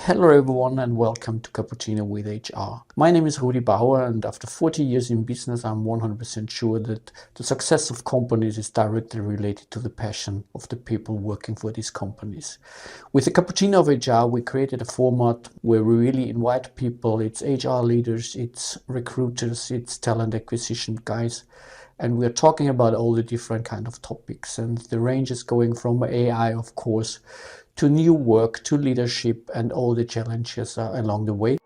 Hello everyone and welcome to Cappuccino with HR. My name is Rudi Bauer and after 40 years in business I'm 100% sure that the success of companies is directly related to the passion of the people working for these companies. With the Cappuccino of HR we created a format where we really invite people, it's HR leaders, it's recruiters, it's talent acquisition guys, and we're talking about all the different kind of topics, and the range is going from AI of course to new work, to leadership, and all the challenges along the way.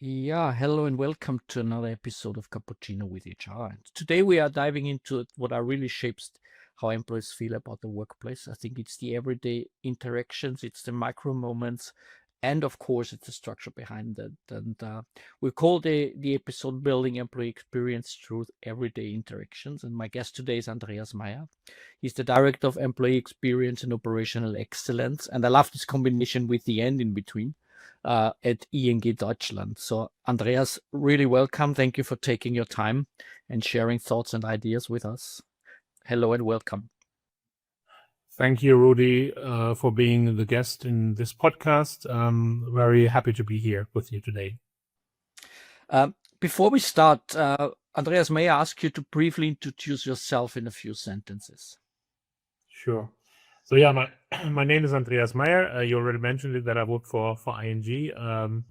Yeah, hello and welcome to another episode of Cappuccino with HR. And today we are diving into what are really shapes how employees feel about the workplace. I think it's the everyday interactions, it's the micro moments, and of course it's the structure behind it. And we call the episode Building Employee Experience Through Everyday Interactions. And my guest today is Andreas Mayer. He's the Director of Employee Experience and Operational Excellence. And I love this combination with the end in between at ING Deutschland. So Andreas, really welcome. Thank you for taking your time and sharing thoughts and ideas with us. Hello and welcome. Thank you, Rudi, for being the guest in this podcast. Very happy to be here with you today. Before we start, Andreas, may I ask you to briefly introduce yourself in a few sentences? Sure. So yeah, my name is Andreas Mayer. You already mentioned it that I work for ING.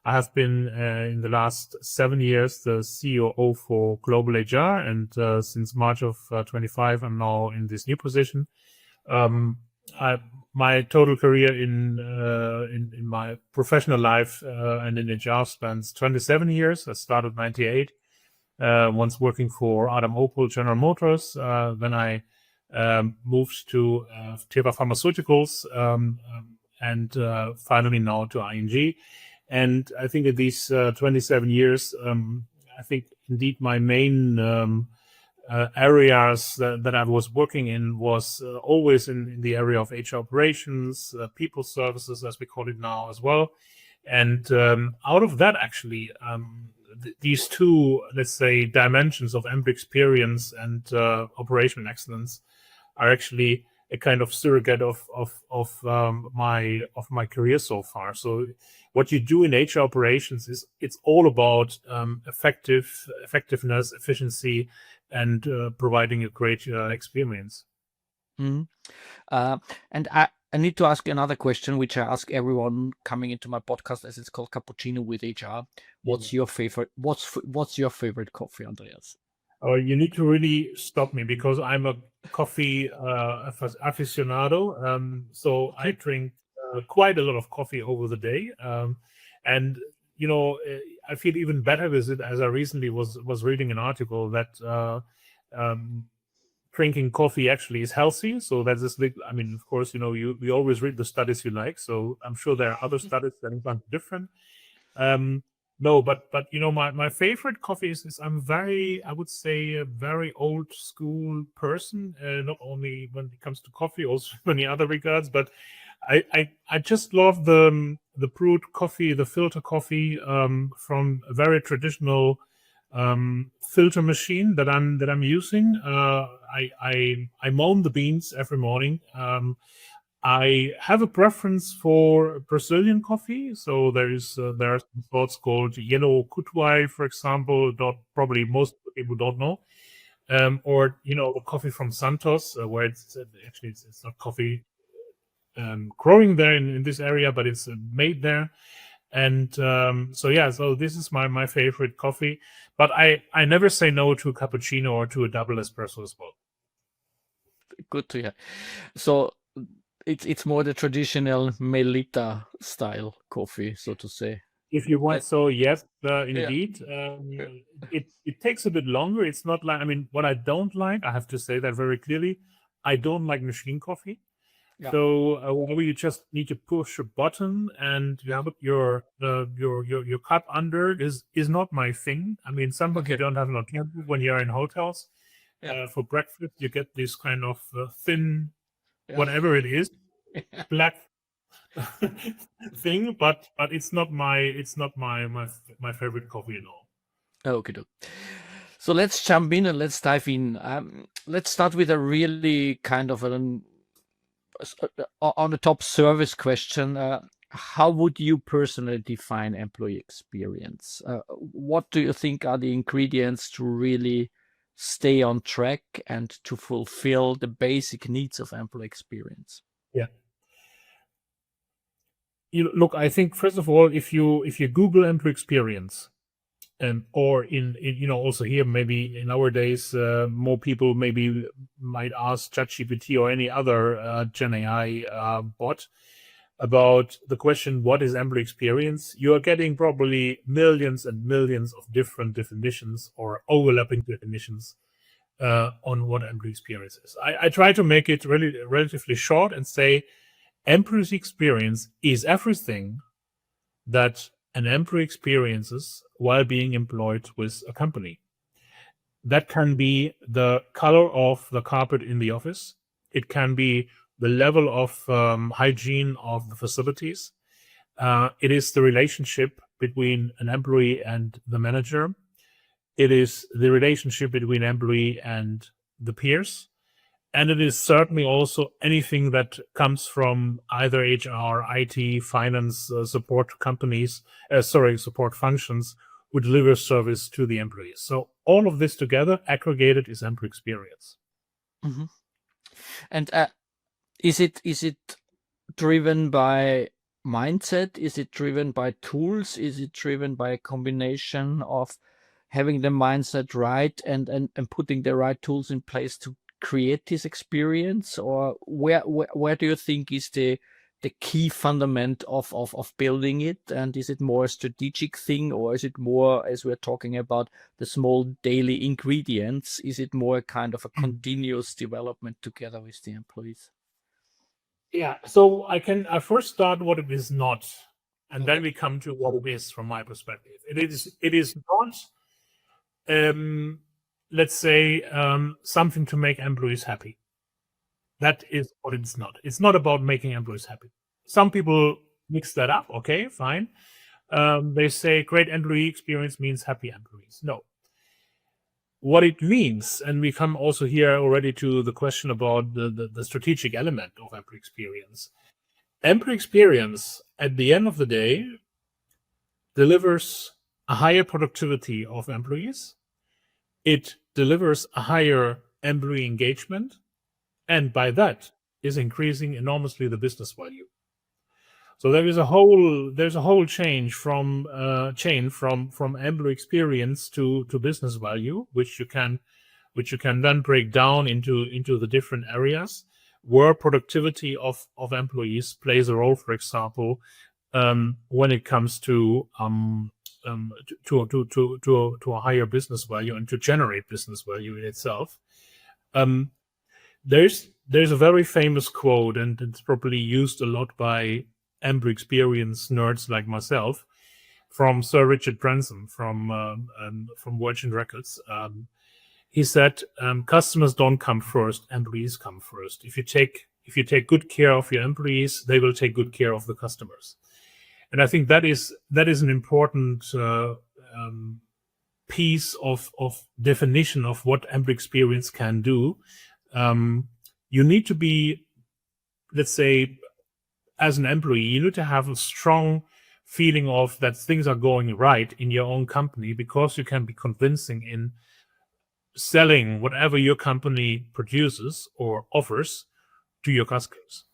I have been in the last 7 years the COO for Global HR, and since March of 25, I'm now in this new position. My total career in my professional life and in HR spans 27 years. I started 98, once working for Adam Opel, General Motors. Then I moved to Teva Pharmaceuticals and finally now to ING. And I think in these 27 years, I think indeed my main areas that I was working in was always in the area of HR operations, people services, as we call it now as well. And out of that, actually, these two, let's say, dimensions of employee experience and operational excellence are actually a kind of surrogate of my career so far. So what you do in HR operations is it's all about effectiveness, efficiency, and providing a great experience. Mm-hmm. And I need to ask another question, which I ask everyone coming into my podcast, as it's called Cappuccino with HR. What's your favorite? What's your favorite coffee, Andreas? Oh, you need to really stop me because I'm a coffee aficionado. So I drink quite a lot of coffee over the day, and you know, I feel even better with it as I recently was reading an article that drinking coffee actually is healthy. So that's this big. I mean, of course, you know, we always read the studies you like. So I'm sure there are other studies that are different. No, but you know, my favorite coffee is I'm I would say a very old school person, not only when it comes to coffee, also in many other regards. But I just love the brewed coffee, the filter coffee from a very traditional filter machine that I'm using. I mown the beans every morning. I have a preference for Brazilian coffee. So there are some sorts called yellow kutuai, for example. Probably most people don't know, or you know, the coffee from Santos, where it's actually it's not coffee growing there in this area, but it's made there. And so yeah, so this is my favorite coffee. But I never say no to a cappuccino or to a double espresso as well. Good to hear. So it's more the traditional Melita style coffee, so to say. If you want, so yes, indeed. It takes a bit longer. It's not like, I mean, what I don't like, I have to say that very clearly, I don't like machine coffee. Yeah. So where you just need to push a button and you have your cup under is not my thing. I mean, somebody don't have an alternative when you're in hotels. For breakfast, you get this kind of thin, whatever it is, black thing, but it's not my favorite coffee at all. Okay, so let's jump in and let's dive in. Let's start with a really kind of an on the top service question, how would you personally define employee experience? What do you think are the ingredients to really stay on track and to fulfill the basic needs of employee experience? Yeah. Look, I think first of all, if you Google employee experience, or in also here maybe in our days, more people maybe might ask ChatGPT or any other Gen AI bot about the question, what is employee experience? You are getting probably millions and millions of different definitions or overlapping definitions on what employee experience is. I try to make it really relatively short and say employee experience is everything that an employee experiences while being employed with a company. That can be the color of the carpet in the office. It can be the level of hygiene of the facilities. It is the relationship between an employee and the manager. It is the relationship between employee and the peers. And it is certainly also anything that comes from either HR, IT, finance, support companies, support functions who deliver service to the employees. So all of this together, aggregated, is employee experience. Mm-hmm. And is it driven by mindset? Is it driven by tools? Is it driven by a combination of having the mindset right and putting the right tools in place to create this experience? Or where do you think is the key fundament of building it? And is it more a strategic thing, or is it more, as we're talking about the small daily ingredients, is it more a kind of a continuous development together with the employees? Yeah, so I first start what it is not, and then we come to what it is from my perspective. It is not, let's say, something to make employees happy. That is what it's not. It's not about making employees happy. Some people mix that up. Okay, fine. They say great employee experience means happy employees. No. What it means, and we come also here already to the question about the strategic element of employee experience. Employee experience, at the end of the day, delivers a higher productivity of employees. It delivers a higher employee engagement, and by that is increasing enormously the business value. So there's a whole change from employee experience to business value, which you can then break down into the different areas where productivity of employees plays a role. For example, when it comes to a higher business value and to generate business value in itself. There's a very famous quote, and it's probably used a lot by employee experience nerds like myself, from Sir Richard Branson from Virgin Records. He said, "Customers don't come first; employees come first. If you take good care of your employees, they will take good care of the customers." And I think that is an important piece of definition of what employee experience can do. You need to be, let's say, as an employee, you need to have a strong feeling of that things are going right in your own company, because you can be convincing in selling whatever your company produces or offers to your customers.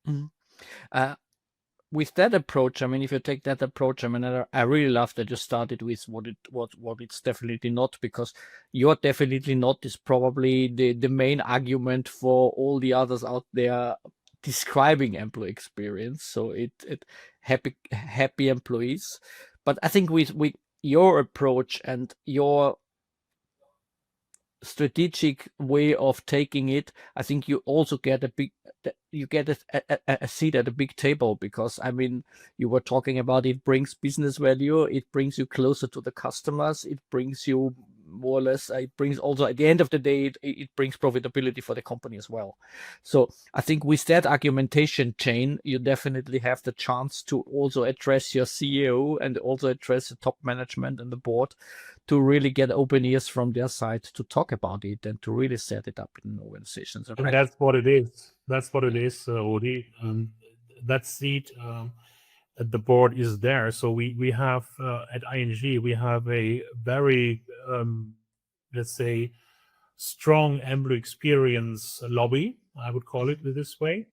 Mm-hmm. With that approach, I mean, if you take that approach, I mean, I really love that you started with what it's definitely not, because you're definitely not is probably the main argument for all the others out there describing employee experience. So it happy employees. But I think with your approach and your strategic way of taking it, I think you also get a seat at a big table, because I mean, you were talking about it brings business value, it brings you closer to the customers, it brings you more or less, it brings also at the end of the day, it brings profitability for the company as well. So I think with that argumentation chain, you definitely have the chance to also address your CEO and also address the top management and the board to really get open ears from their side to talk about it and to really set it up in organizations. And that's what it is. That's what it is, Rudi. That seat at the board is there. So we have at ING, we have a very, let's say, strong employee experience lobby, I would call it this way.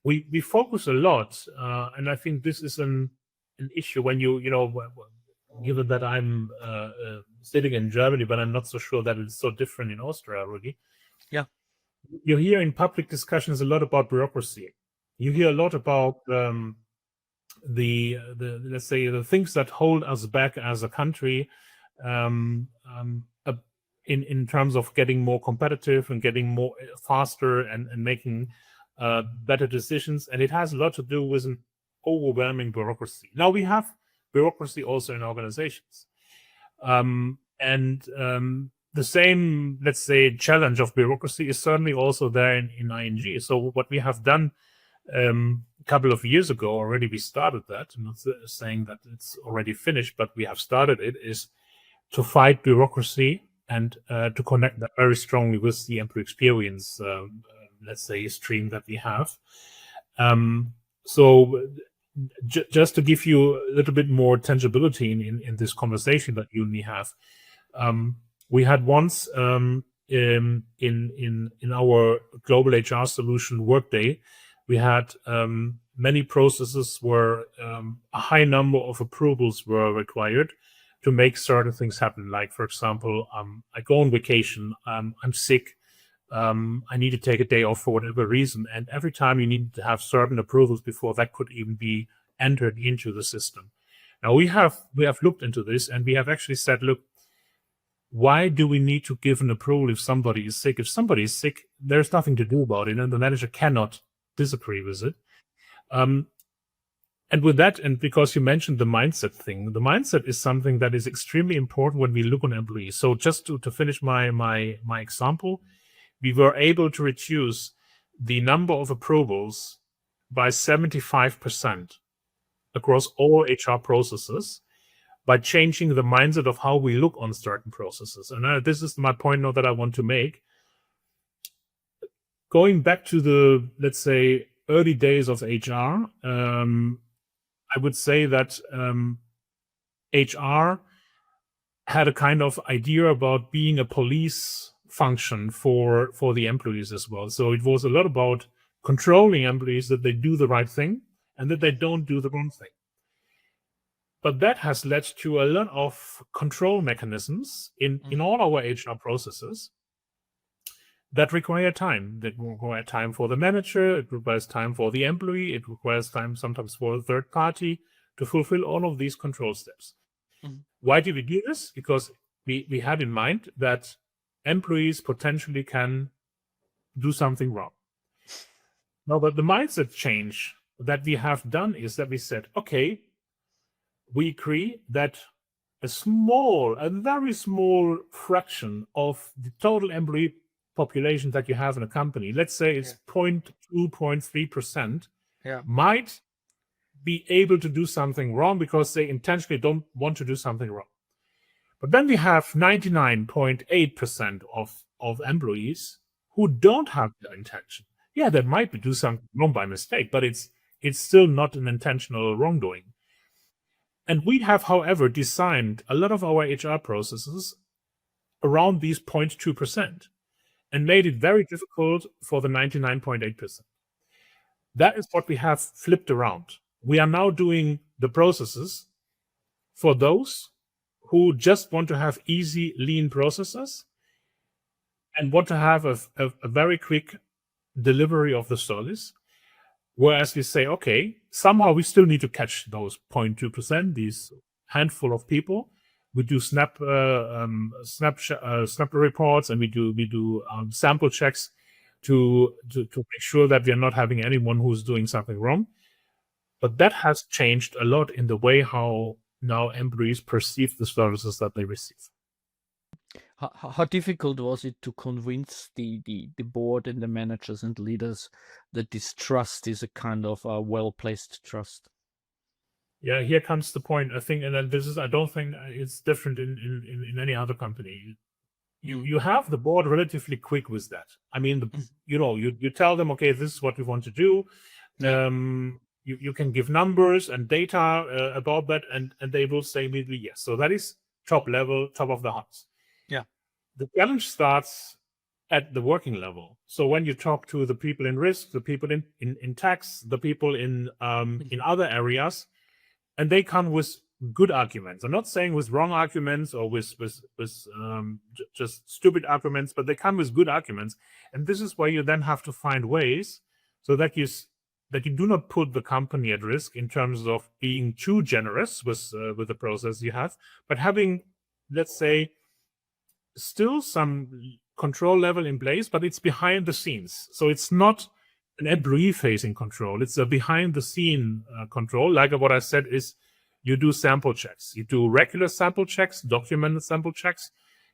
We focus a lot, and I think this is an issue when you know, given that I'm sitting in Germany, but I'm not so sure that it's so different in Austria, Rudi. Yeah. You hear in public discussions a lot about bureaucracy. You hear a lot about the let's say the things that hold us back as a country, in terms of getting more competitive and getting more faster and making better decisions. And it has a lot to do with an overwhelming bureaucracy. Now we have bureaucracy also in organizations, and the same, let's say, challenge of bureaucracy is certainly also there in ING. So what we have done a couple of years ago already, we started that. I'm not saying that it's already finished, but we have started it, is to fight bureaucracy and to connect that very strongly with the employee experience, let's say, stream that we have. So just to give you a little bit more tangibility in this conversation that you and me have, we had once in our global HR solution Workday, we had many processes where a high number of approvals were required to make certain things happen. Like, for example, I go on vacation, I'm sick, I need to take a day off for whatever reason. And every time you need to have certain approvals before that could even be entered into the system. Now we have looked into this, and we have actually said, look, why do we need to give an approval if somebody is sick? If somebody is sick, there's nothing to do about it, and the manager cannot disagree with it. And with that, and because you mentioned the mindset thing, the mindset is something that is extremely important when we look on employees. So just to finish my example, we were able to reduce the number of approvals by 75% across all HR processes by changing the mindset of how we look on certain processes. And this is my point now that I want to make. Going back to the, let's say, early days of HR, I would say that HR had a kind of idea about being a police function for the employees as well. So it was a lot about controlling employees, that they do the right thing and that they don't do the wrong thing. But that has led to a lot of control mechanisms in all our HR processes that require time. That require time for the manager, it requires time for the employee, it requires time sometimes for a third party to fulfill all of these control steps. Why do we do this? Because we had in mind that employees potentially can do something wrong. Now, but the mindset change that we have done is that we said, okay, we agree that a very small fraction of the total employee population that you have in a company, let's say it's 0.2, 0.3%, might be able to do something wrong because they intentionally don't want to do something wrong. But then we have 99.8% of employees who don't have the intention. Yeah, they might be do something wrong by mistake, but it's still not an intentional wrongdoing. And we have, however, designed a lot of our HR processes around these 0.2% and made it very difficult for the 99.8%. That is what we have flipped around. We are now doing the processes for those who just want to have easy, lean processes and want to have a very quick delivery of the service. Whereas we say, okay, somehow we still need to catch those 0.2%, these handful of people. We do snap reports, and we do sample checks to make sure that we are not having anyone who's doing something wrong. But that has changed a lot in the way how now employees perceive the services that they receive. How difficult was it to convince the board and the managers and leaders that this trust is a kind of a well-placed trust? Yeah, here comes the point. I think, and then this is, I don't think it's different in any other company. You have the board relatively quick with that. I mean, you tell them, okay, this is what we want to do. Yeah. You can give numbers and data about that, and they will say immediately yes. So that is top level, top of the house. Yeah. The challenge starts at the working level. So when you talk to the people in risk, the people in tax, the people in other areas, and they come with good arguments. I'm not saying with wrong arguments or with just stupid arguments, but they come with good arguments. And this is where you then have to find ways so that you do not put the company at risk in terms of being too generous with the process you have, but having, let's say, still some control level in place, but it's behind the scenes. So it's not an employee facing control. It's a behind the scene control. Like what I said is you do sample checks. You do regular sample checks, documented sample checks.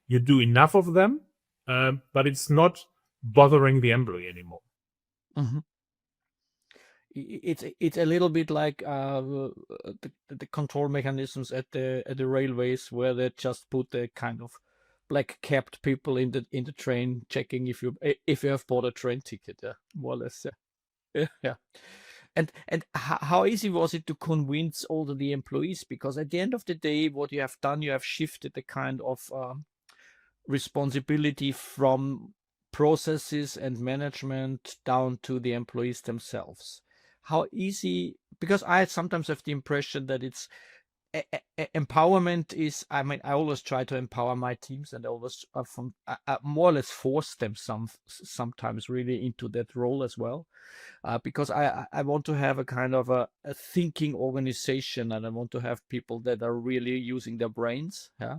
You do enough of them, but it's not bothering the employee anymore. Mm-hmm. It's a little bit like the control mechanisms at the railways, where they just put the kind of black capped people in the train checking if you have bought a train ticket. Yeah, more or less. Yeah. Yeah. And how easy was it to convince all of the employees? Because at the end of the day, what you have done, you have shifted the kind of responsibility from processes and management down to the employees themselves. How easy, because I sometimes have the impression that it's empowerment is, I mean, I always try to empower my teams, and I always more or less force them sometimes really into that role as well, because I want to have a kind of a thinking organization, and I want to have people that are really using their brains. Yeah.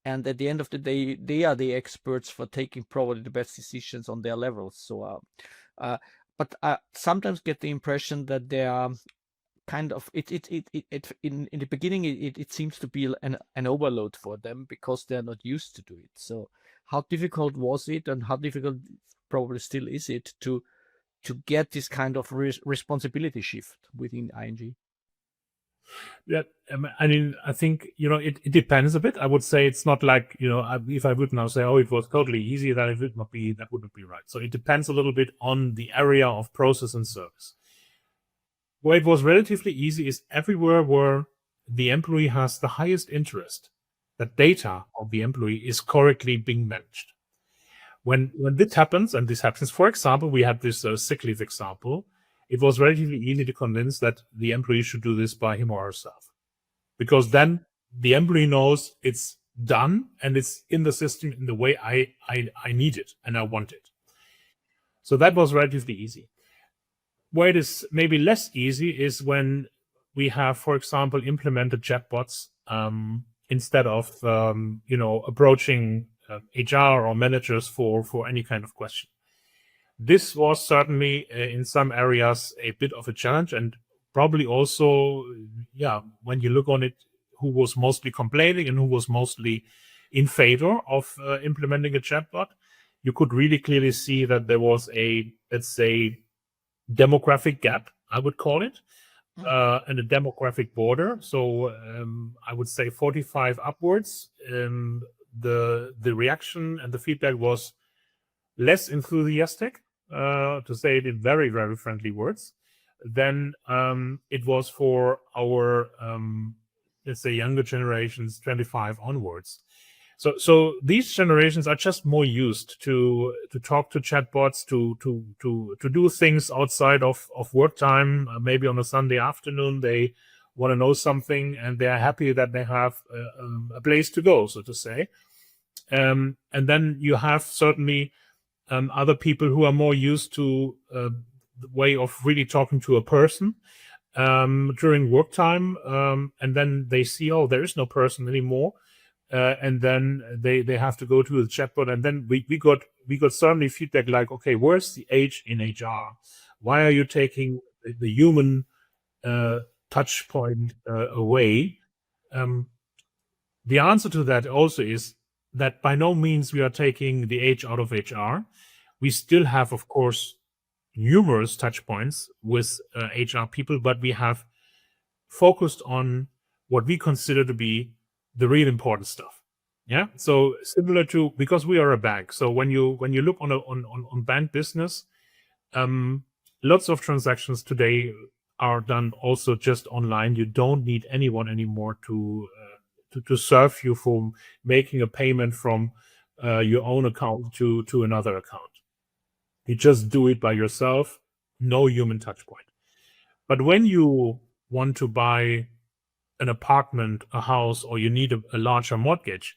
And at the end of the day, they are the experts for taking probably the best decisions on their levels. So, but I sometimes get the impression that they are kind of in the beginning it seems to be an overload for them because they're not used to do it. So how difficult was it, and how difficult probably still is it to get this kind of responsibility shift within ING? Yeah, I mean, I think, it depends a bit. I would say it's not like, if I would now say, oh, it was totally easy, that would not be right. So it depends a little bit on the area of process and service. Where it was relatively easy is everywhere where the employee has the highest interest that data of the employee is correctly being managed. When this happens, and this happens, for example, we had this sick leave example, it was relatively easy to convince that the employee should do this by him or herself, because then the employee knows it's done and it's in the system in the way I need it and I want it. So that was relatively easy. Where it is maybe less easy is when we have, for example, implemented chatbots instead of approaching HR or managers for any kind of question. This was certainly in some areas a bit of a challenge, and probably also, when you look on it, who was mostly complaining and who was mostly in favor of implementing a chatbot, you could really clearly see that there was a, let's say, demographic gap, I would call it, and a demographic border. So I would say 45 upwards. The reaction and the feedback was less enthusiastic, to say it in very, very friendly words, than it was for our, let's say, younger generations, 25 onwards. So these generations are just more used to talk to chatbots, to do things outside of work time. Maybe on a Sunday afternoon, they want to know something, and they are happy that they have a place to go, so to say. And then you have certainly other people who are more used to the way of really talking to a person during work time, and then they see, oh, there is no person anymore. And then they have to go to the chatbot, and then we got certainly feedback like, okay, where's the H in HR? Why are you taking the human touch point away? The answer to that also is that by no means we are taking the H out of HR. We still have, of course, numerous touch points with HR people, but we have focused on what we consider to be the real important stuff. Yeah. So similar to, because we are a bank. So when you look on bank business, lots of transactions today are done also just online. You don't need anyone anymore to serve you for making a payment from your own account to another account. You just do it by yourself, no human touch point. But when you want to buy an apartment, a house, or you need a larger mortgage,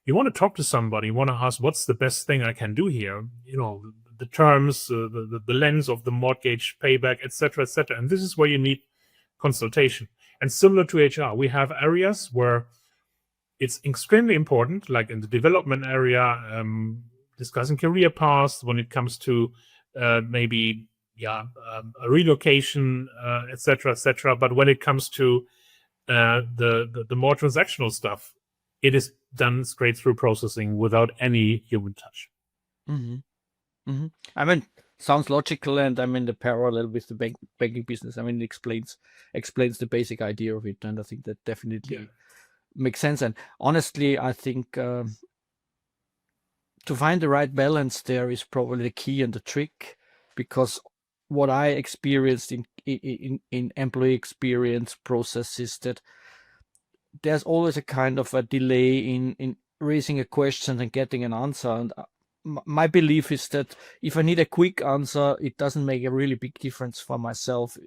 you want to talk to somebody, you want to ask, what's the best thing I can do here? The terms, the length of the mortgage payback, etc., etc. And this is where you need consultation. And similar to HR, we have areas where it's extremely important, like in the development area, discussing career paths when it comes to maybe a relocation, etc., etc. But when it comes to the more transactional stuff, it is done straight through processing without any human touch. I mean, sounds logical, and I mean the parallel with the banking business. I mean, it explains the basic idea of it, and I think that definitely makes sense. And honestly, I think to find the right balance there is probably the key and the trick, because what I experienced in employee experience processes, that there's always a kind of a delay in raising a question and getting an answer. And my belief is that if I need a quick answer, it doesn't make a really big difference for myself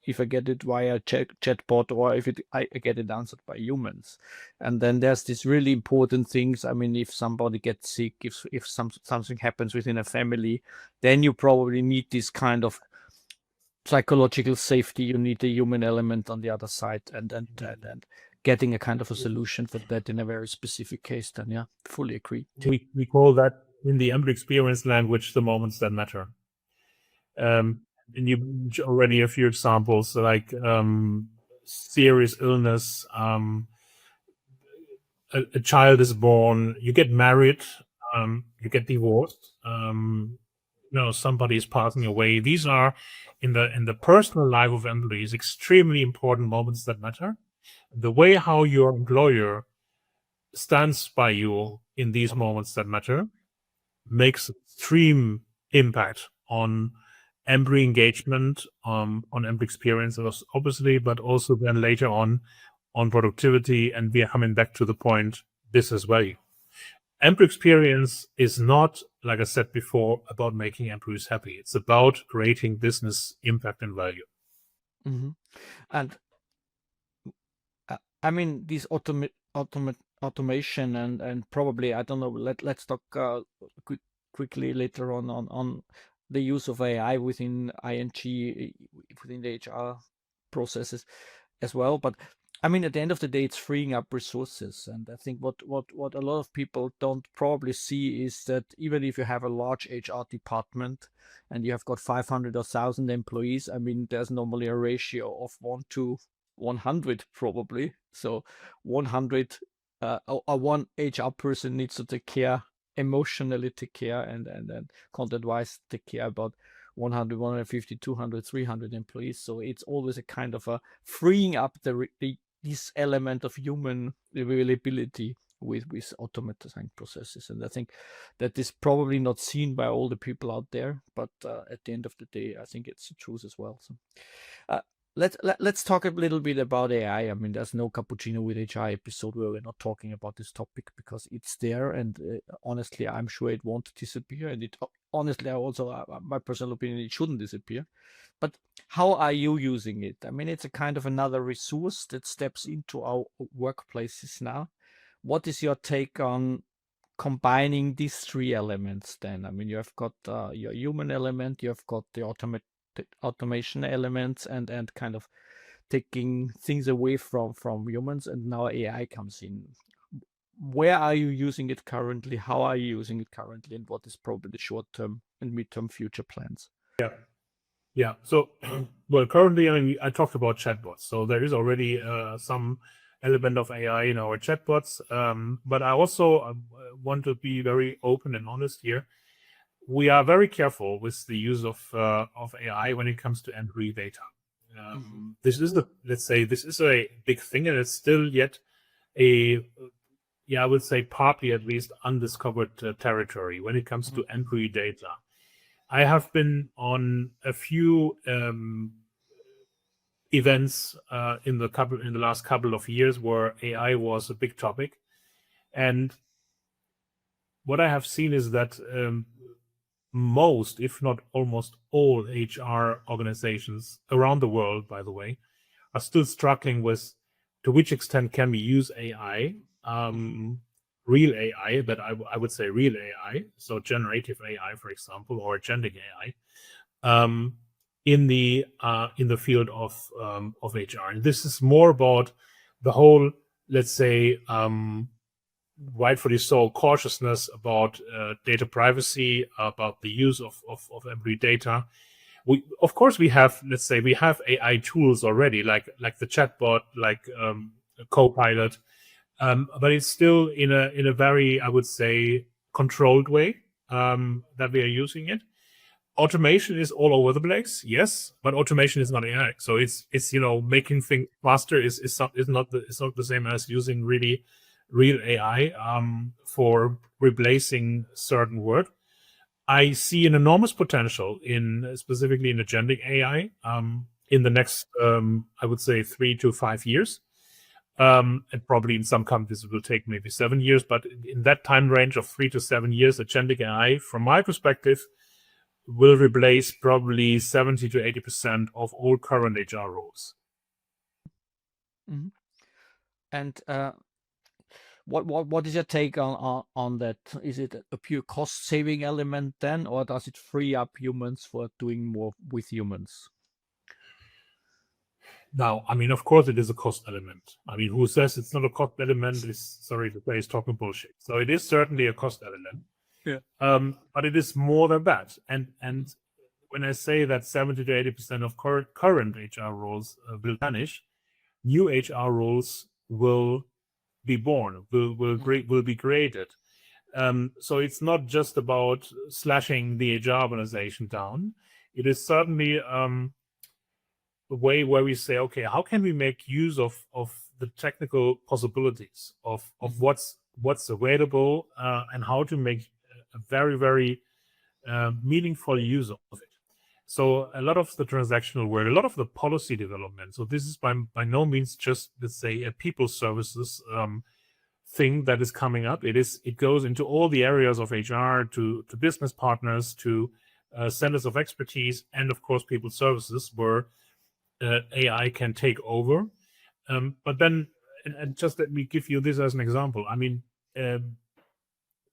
if I get it via chatbot or if I get it answered by humans. And then there's these really important things. I mean, if somebody gets sick, if something happens within a family, then you probably need this kind of psychological safety. You need the human element on the other side, and getting a kind of a solution for that in a very specific case. Then, yeah, fully agree. We call that in the employee experience language the moments that matter. And you already a few examples like serious illness, a child is born, you get married, you get divorced, somebody is passing away. These are in the personal life of employees extremely important moments that matter. The way how your employer stands by you in these moments that matter makes extreme impact on employee engagement, on employee experience, obviously, but also then later on productivity. And we are coming back to the point, business value. Employee experience is not, like I said before, about making employees happy. It's about creating business impact and value. And I mean, this automation and probably, I don't know, let's talk quickly later on the use of AI within ING, within the HR processes as well. But I mean, at the end of the day, it's freeing up resources. And I think what a lot of people don't probably see is that even if you have a large HR department and you have got 500 or 1,000 employees, I mean, there's normally a ratio of 1 to 100 probably. So 100 or one HR person needs to take care, emotionally take care, and content-wise take care about 100, 150, 200, 300 employees. So it's always a kind of a freeing up this element of human availability with automatizing processes. And I think that is probably not seen by all the people out there, but at the end of the day, I think it's the truth as well. So let's talk a little bit about AI. I mean, there's no Cappuccino with HR episode where we're not talking about this topic, because it's there, and honestly, I'm sure it won't disappear. And honestly, I also, my personal opinion, it shouldn't disappear. But how are you using it? I mean, it's a kind of another resource that steps into our workplaces now. What is your take on combining these three elements then? I mean, you have got your human element, you have got the automation elements, and kind of taking things away from humans, and now AI comes in. Where are you using it currently? How are you using it currently? And what is probably the short-term and mid-term future plans? Yeah. So, well, currently, I mean, I talked about chatbots. So there is already some element of AI in our chatbots. But I also, want to be very open and honest here. We are very careful with the use of AI when it comes to employee data. This is let's say this is a big thing, and it's still yet a, I would say partly at least undiscovered territory when it comes to employee data. I have been on a few events in the last couple of years where AI was a big topic, and what I have seen is that most, if not almost all, HR organizations around the world, by the way, are still struggling with to which extent can we use AI, real AI, but I would say real AI, so generative AI, for example, or agentic AI, in the field of HR. And this is more about the whole, let's say, rightfully so, cautiousness about data privacy, about the use of employee data. Of course, we have, let's say, we have AI tools already, like the chatbot, like Copilot, but it's still in a very, I would say, controlled way that we are using it. Automation is all over the place, yes, but automation is not AI. So it's making things faster is not the same as using really real AI for replacing certain work. I see an enormous potential specifically in agentic AI in the next, I would say, 3 to 5 years. And probably in some countries it will take maybe 7 years, but in that time range of 3 to 7 years, agentic AI, from my perspective, will replace probably 70 to 80% of all current HR roles. And what is your take on that? Is it a pure cost saving element then, or does it free up humans for doing more with humans? Now, I mean, of course, it is a cost element. I mean, who says it's not a cost element is, sorry to say, is talking bullshit. So it is certainly a cost element. Yeah. But it is more than that. And when I say that 70 to 80% of current HR roles will vanish, new HR roles will be born, will be created. So it's not just about slashing the HR organization down. It is certainly the way where we say, okay, how can we make use of the technical possibilities of what's available and how to make a very, very meaningful use of it. So a lot of the transactional work, a lot of the policy development. So this is by no means just, let's say, a people services thing that is coming up. It goes into all the areas of HR, to business partners, to centers of expertise, and of course people services where AI can take over. But then, and just let me give you this as an example. I mean,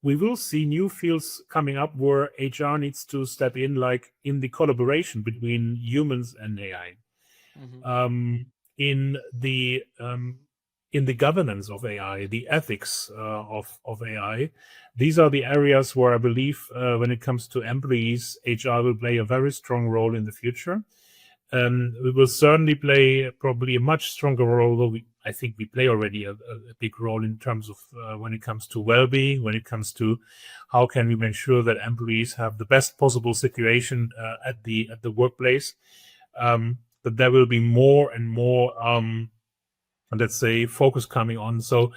we will see new fields coming up where HR needs to step in, like in the collaboration between humans and AI, in the governance of AI, the ethics of AI. These are the areas where I believe when it comes to employees, HR will play a very strong role in the future. We will certainly play probably a much stronger role, though I think we play already a big role in terms of when it comes to well-being, when it comes to how can we make sure that employees have the best possible situation at the workplace. That there will be more and more, let's say, focus coming on. So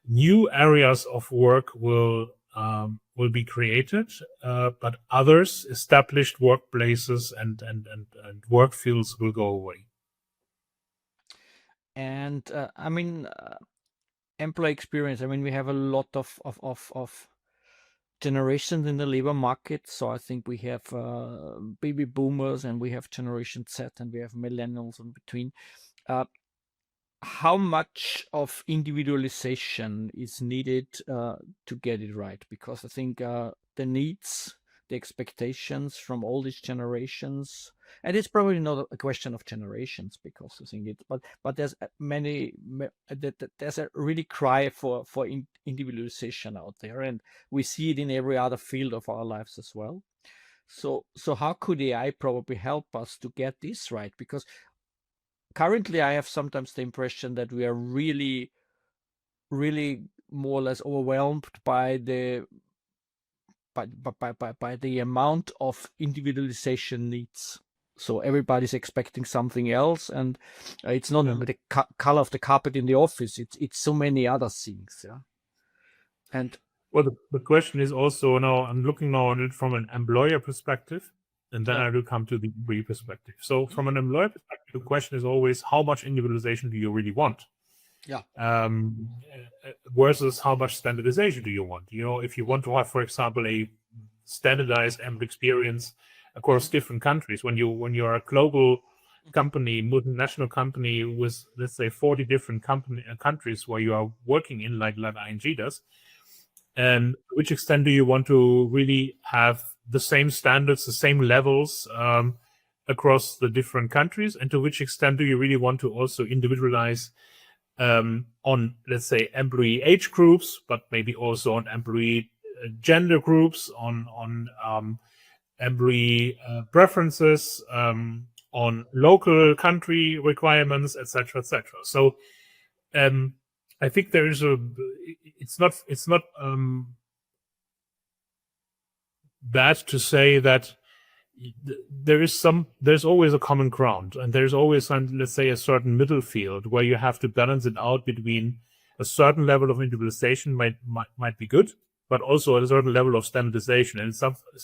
new areas of work will be created, but others, established workplaces and work fields will go away. And I mean, employee experience. I mean, we have a lot of generations in the labor market. So I think we have baby boomers, and we have Generation Z, and we have millennials in between. How much of individualization is needed to get it right? Because I think the needs, the expectations from all these generations, and it's probably not a question of generations, because I think but there's there's a really cry for individualization out there, and we see it in every other field of our lives as well. So how could AI probably help us to get this right? Because currently I have sometimes the impression that we are really more or less overwhelmed by the amount of individualization needs. So everybody's expecting something else, and it's not only the color of the carpet in the office; it's so many other things. Yeah, and well, the question is also now. I'm looking now on it from an employer perspective, and then I will come to the employee perspective. So, from an employer perspective, the question is always how much individualization do you really want? Yeah. Versus how much standardization do you want? If you want to have, for example, a standardized employee experience across different countries, when you are a global company, multinational company with, let's say, 40 different countries where you are working in, like ING does, and to which extent do you want to really have the same standards, the same levels across the different countries, and to which extent do you really want to also individualize on, let's say, employee age groups, but maybe also on employee gender groups, on employee preferences, on local country requirements, etc., etc. So I think there is it's not bad to say that there's always a common ground, and there's always let's say, a certain middle field where you have to balance it out between a certain level of individualization might be good, but also a certain level of standardization. And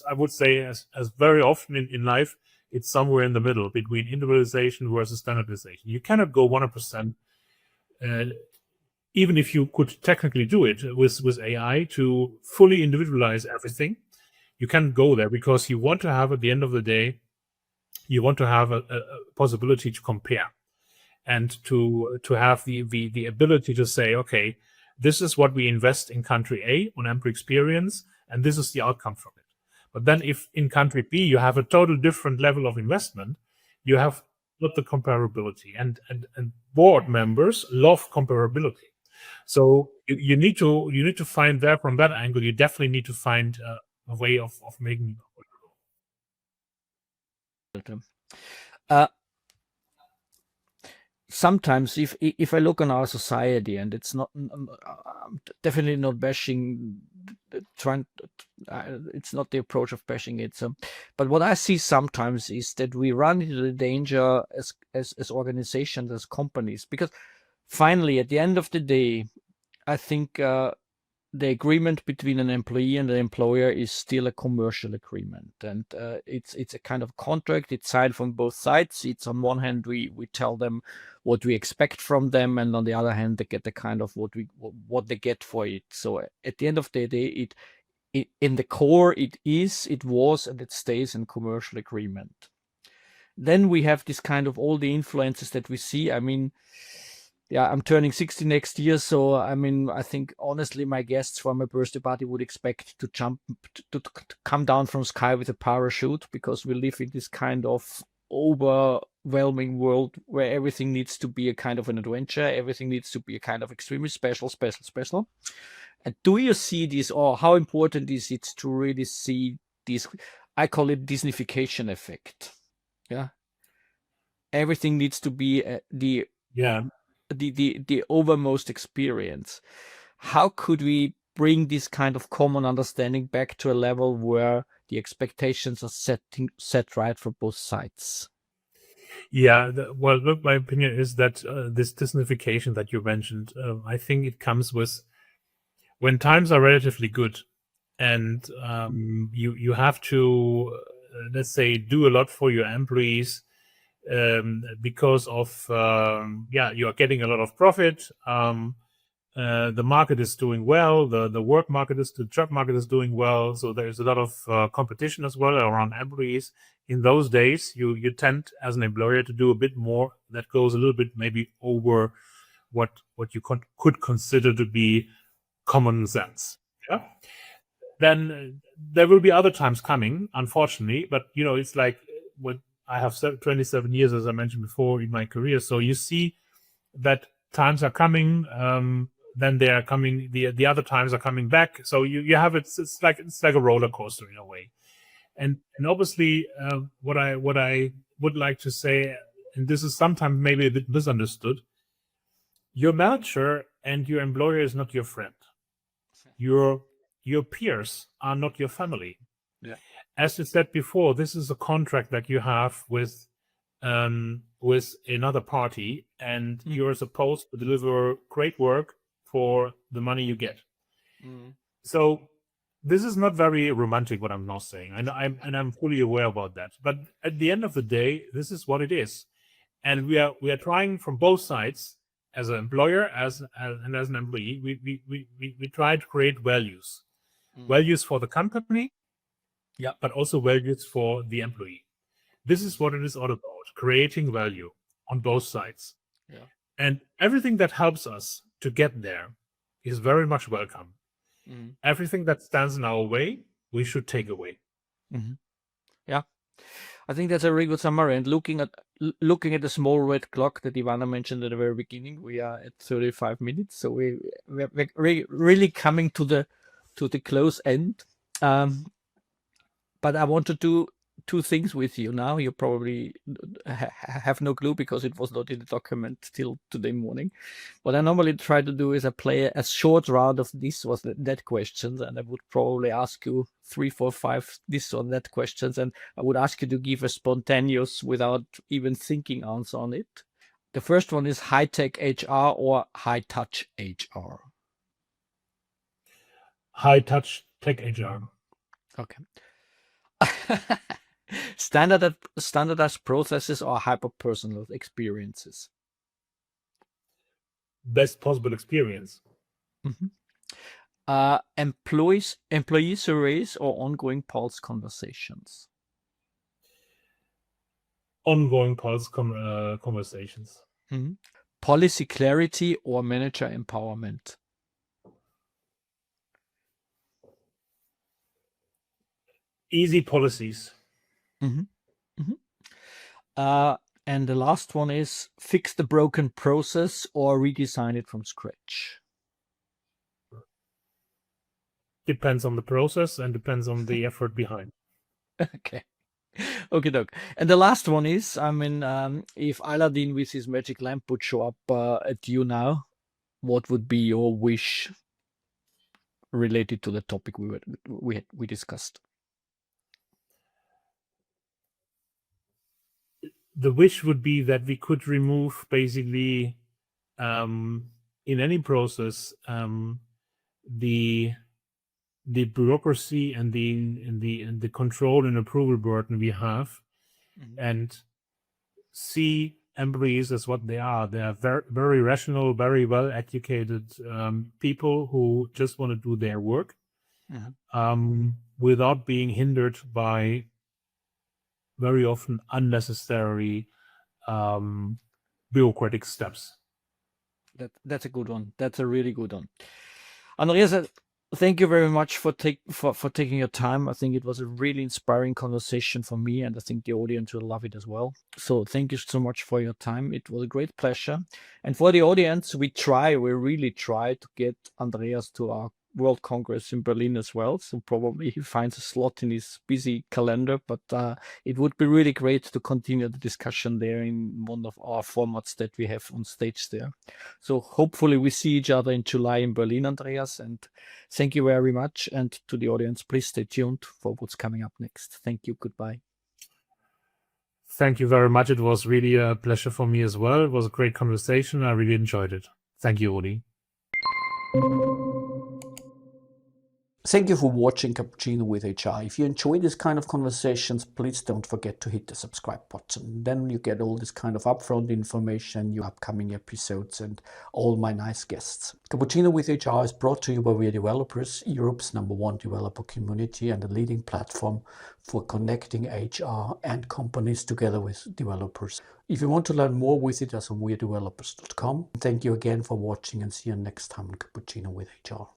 I would say, as very often in life, it's somewhere in the middle between individualization versus standardization. You cannot go 100%, even if you could technically do it with AI to fully individualize everything. You can't go there, because you want to have, at the end of the day, you want to have a possibility to compare and to have the ability to say, okay, this is what we invest in country A on employee experience, and this is the outcome from it. But then if in country B you have a total different level of investment, you have not the comparability. And board members love comparability. So you need to find there, from that angle, you definitely need to find a way of making sometimes if I look on our society, and it's not, I'm definitely not bashing, it's not the approach of bashing it. So, but what I see sometimes is that we run into the danger as organizations, as companies, because finally, at the end of the day, I think the agreement between an employee and an employer is still a commercial agreement, and it's a kind of contract. It's signed from both sides. It's, on one hand, we tell them what we expect from them, and on the other hand, they get the kind of what they get for it. So at the end of the day, it in the core, it was, and it stays in commercial agreement. Then we have this kind of all the influences that we see. I mean, yeah, I'm turning 60 next year, so I mean, I think honestly, my guests for my birthday party would expect to come down from sky with a parachute, because we live in this kind of overwhelming world where everything needs to be a kind of an adventure, everything needs to be a kind of extremely special. And do you see this, or how important is it to really see this? I call it Disneyfication effect. Yeah, everything needs to be the overmost experience. How could we bring this kind of common understanding back to a level where the expectations are set right for both sides? Yeah, well, look, my opinion is that this Disneyfication that you mentioned, I think it comes with when times are relatively good, and you have to, let's say, do a lot for your employees, because of you are getting a lot of profit. The market is doing well. The work market the job market is doing well. So there's a lot of competition as well around employees. In those days, you tend, as an employer, to do a bit more that goes a little bit maybe over what you could consider to be common sense. Yeah. Then there will be other times coming, unfortunately. But it's like what I have 27 years, as I mentioned before, in my career. So you see that times are coming. Then they are coming. The other times are coming back. So you have it's like a roller coaster in a way. And obviously, what I would like to say, and this is sometimes maybe a bit misunderstood, your manager and your employer is not your friend. Your peers are not your family. Yeah. As you said before, this is a contract that you have with another party, and you're supposed to deliver great work for the money you get. So this is not very romantic, what I'm not saying, and I'm fully aware about that. But at the end of the day, this is what it is, and we are trying from both sides, as an employer, and as an employee. We try to create values for the company, Yeah. but also values for the employee. This is what it is all about: creating value on both sides. Yeah. And everything that helps us to get there is very much welcome. Everything that stands in our way, we should take away. Yeah, I think that's a really good summary. And looking at the small red clock that Ivana mentioned at the very beginning, we are at 35 minutes, so we're really coming to the close end. But I want to do two things with you now. You probably have no clue because it was not in the document till today morning. What I normally try to do is I play a short round of this was that questions, and I would probably ask you 3, 4, 5 this or that questions, and I would ask you to give a spontaneous, without even thinking, answer on it. The first one is high-tech HR or high-touch HR? High-touch tech HR. Okay. Standardized processes or hyper-personal experiences? Best possible experience. Employee surveys or ongoing pulse conversations? Ongoing pulse conversations. Policy clarity or manager empowerment? Easy policies. And the last one is fix the broken process or redesign it from scratch? Depends on the process and depends on the effort behind. Okay. Okay, doc. And the last one is, I mean, if Aladdin with his magic lamp would show up at you now, what would be your wish related to the topic we discussed? The wish would be that we could remove, basically, in any process, the bureaucracy and the control and approval burden we have, and see employees as what they are. They are very, very rational, very well educated people who just want to do their work without being hindered by very often unnecessary bureaucratic steps. That's a good one. That's a really good one. Andreas, thank you very much for taking your time. I think it was a really inspiring conversation for me, and I think the audience will love it as well. So thank you so much for your time. It was a great pleasure. And for the audience, we really try to get Andreas to our World Congress in Berlin as well. So probably he finds a slot in his busy calendar, but it would be really great to continue the discussion there in one of our formats that we have on stage there. So hopefully we see each other in July in Berlin, Andreas, and thank you very much. And to the audience, please stay tuned for what's coming up next. Thank you. Goodbye. Thank you very much. It was really a pleasure for me as well. It was a great conversation. I really enjoyed it. Thank you, Rudi. Thank you for watching Cappuccino with HR. If you enjoy this kind of conversations, please don't forget to hit the subscribe button. Then you get all this kind of upfront information, your upcoming episodes, and all my nice guests. Cappuccino with HR is brought to you by We Are Developers, Europe's #1 developer community and a leading platform for connecting HR and companies together with developers. If you want to learn more, visit us on wearedevelopers.com. Thank you again for watching, and see you next time on Cappuccino with HR.